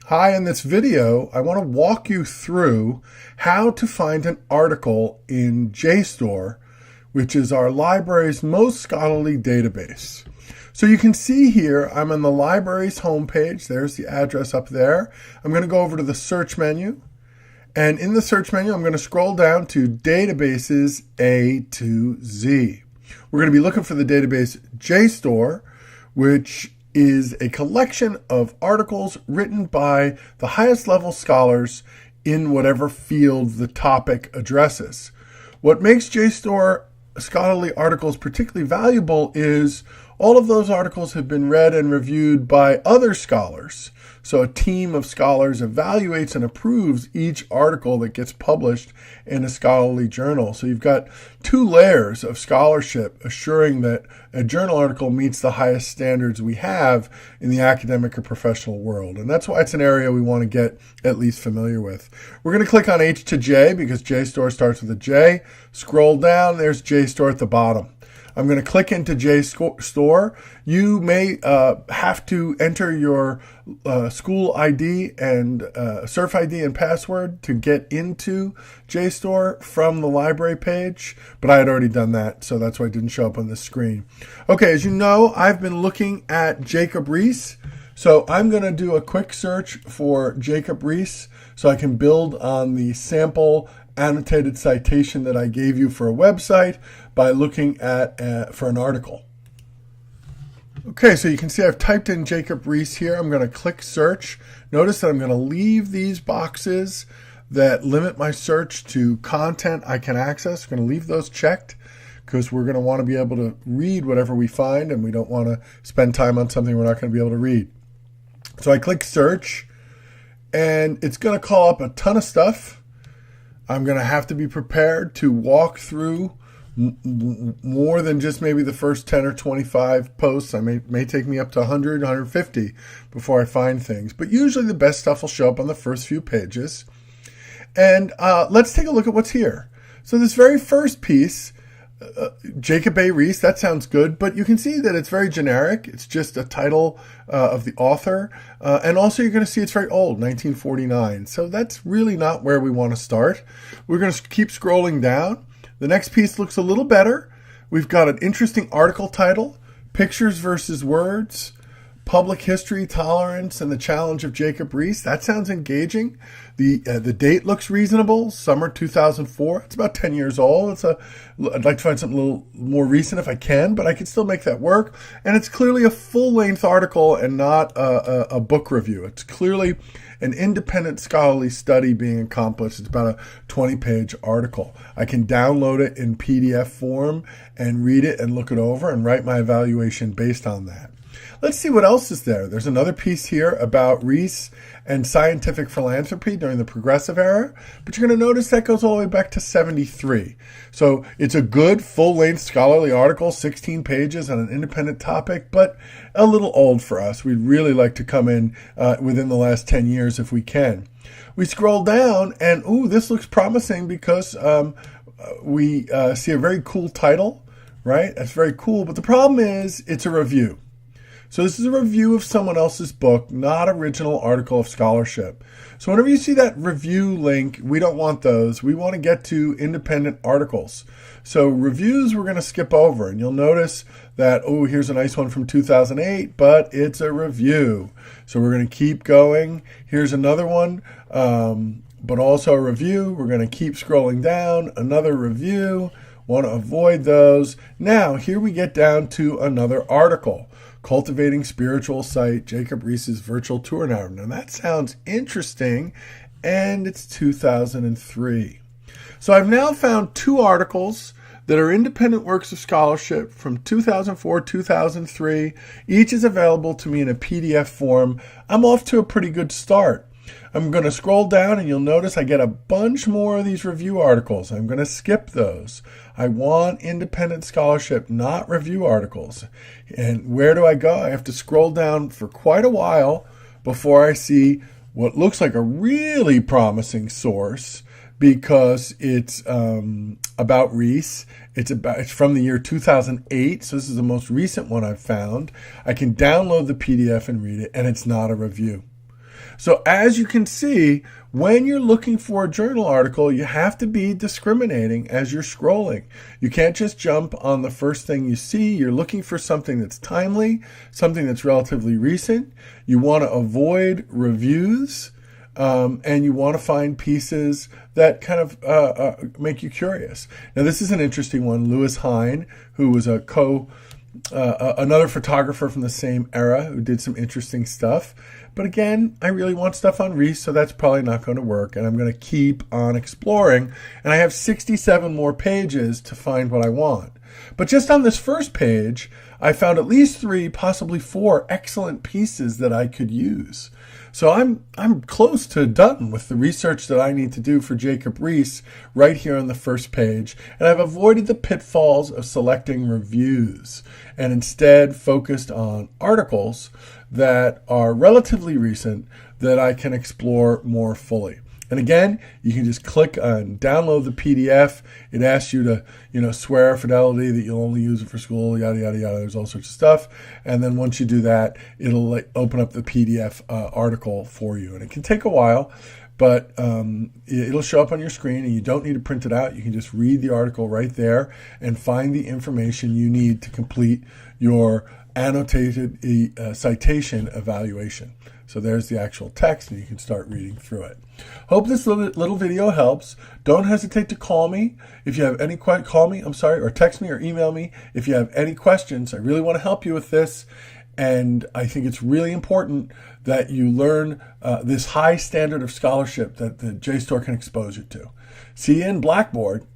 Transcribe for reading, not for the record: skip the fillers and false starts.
Hi, in this video, I want to walk you through how to find an article in JStor, which is our library's most scholarly database. So you can see here, I'm on the library's homepage. There's the address up there. I'm going to go over to the search menu. And in the search menu, I'm going to scroll down to Databases A to Z. We're going to be looking for the database JStor, which is a collection of articles written by the highest level scholars in whatever field the topic addresses. What makes JStor scholarly articles particularly valuable is all of those articles have been read and reviewed by other scholars. So a team of scholars evaluates and approves each article that gets published in a scholarly journal. So you've got two layers of scholarship assuring that a journal article meets the highest standards we have in the academic or professional world. And that's why it's an area we want to get at least familiar with. We're going to click on H to J because JStor starts with a J. Scroll down, there's JStor at the bottom. I'm going to click into JStor. You may have to enter your school ID and Surf ID and password to get into JStor from the library page, but I had already done that, so that's why it didn't show up on the screen. Okay, as you know, I've been looking at Jacob Riis. So I'm going to do a quick search for Jacob Riis so I can build on the sample annotated citation that I gave you for a website by looking at for an article. Okay, so you can see I've typed in Jacob Riis here. I'm going to click search. Notice that I'm going to leave these boxes that limit my search to content I can access. I'm going to leave those checked because we're going to want to be able to read whatever we find, and we don't want to spend time on something we're not going to be able to read. So I click search, and it's going to call up a ton of stuff. I'm going to have to be prepared to walk through more than just maybe the first 10 or 25 posts. I may take me up to 100, 150 before I find things. But usually the best stuff will show up on the first few pages. And let's take a look at what's here. So this very first piece, Jacob A. Riis, that sounds good, but you can see that it's very generic. It's just a title of the author. And also you're going to see it's very old, 1949. So that's really not where we want to start. We're going to keep scrolling down. The next piece looks a little better. We've got an interesting article title, Pictures versus Words, Public History, Tolerance, and the Challenge of Jacob Riis. That sounds engaging. The date looks reasonable, summer 2004. It's about 10 years old. I'd like to find something a little more recent if I can, but I can still make that work. And it's clearly a full-length article and not a book review. It's clearly an independent scholarly study being accomplished. It's about a 20-page article. I can download it in PDF form and read it and look it over and write my evaluation based on that. Let's see what else is there. There's another piece here about Riis and scientific philanthropy during the Progressive Era, but you're going to notice that goes all the way back to 73. So it's a good full-length scholarly article, 16 pages on an independent topic, but a little old for us. We'd really like to come in within the last 10 years if we can. We scroll down and, ooh, this looks promising because we see a very cool title, right? That's very cool, but the problem is it's a review. So this is a review of someone else's book, not original article of scholarship. So whenever you see that review link, we don't want those. We want to get to independent articles. So reviews we're going to skip over, and you'll notice that, oh, here's a nice one from 2008, but it's a review. So we're going to keep going. Here's another one, but also a review. We're going to keep scrolling down, another review. Want to avoid those. Now, here we get down to another article. Cultivating Spiritual Sight, Jacob Riis's Virtual Tour Narrative. Now that sounds interesting, and it's 2003. So I've now found two articles that are independent works of scholarship from 2004, 2003. Each is available to me in a PDF form. I'm off to a pretty good start. I'm going to scroll down and you'll notice I get a bunch more of these review articles. I'm going to skip those. I want independent scholarship, not review articles. And where do I go? I have to scroll down for quite a while before I see what looks like a really promising source because it's about Riis. It's from the year 2008, so this is the most recent one I've found. I can download the PDF and read it, and it's not a review. So as you can see, when you're looking for a journal article, you have to be discriminating as you're scrolling. You can't just jump on the first thing you see. You're looking for something that's timely, something that's relatively recent. You want to avoid reviews, and you want to find pieces that kind of make you curious. Now, this is an interesting one. Lewis Hine, who was another photographer from the same era who did some interesting stuff. But again, I really want stuff on Reese, so that's probably not going to work. And I'm going to keep on exploring. And I have 67 more pages to find what I want. But just on this first page, I found at least 3, possibly 4 excellent pieces that I could use. So I'm close to done with the research that I need to do for Jacob Riis right here on the first page. And I've avoided the pitfalls of selecting reviews and instead focused on articles that are relatively recent that I can explore more fully. And again, you can just click on download the PDF. It asks you to, swear fidelity that you'll only use it for school, yada, yada, yada. There's all sorts of stuff. And then once you do that, it'll open up the PDF article for you. And it can take a while, but it'll show up on your screen and you don't need to print it out. You can just read the article right there and find the information you need to complete your annotated citation evaluation. So there's the actual text and you can start reading through it. Hope this little video helps. Don't hesitate to call me if you have any or text me or email me if you have any questions. I really want to help you with this. And I think it's really important that you learn this high standard of scholarship that the JStor can expose you to. See you in Blackboard.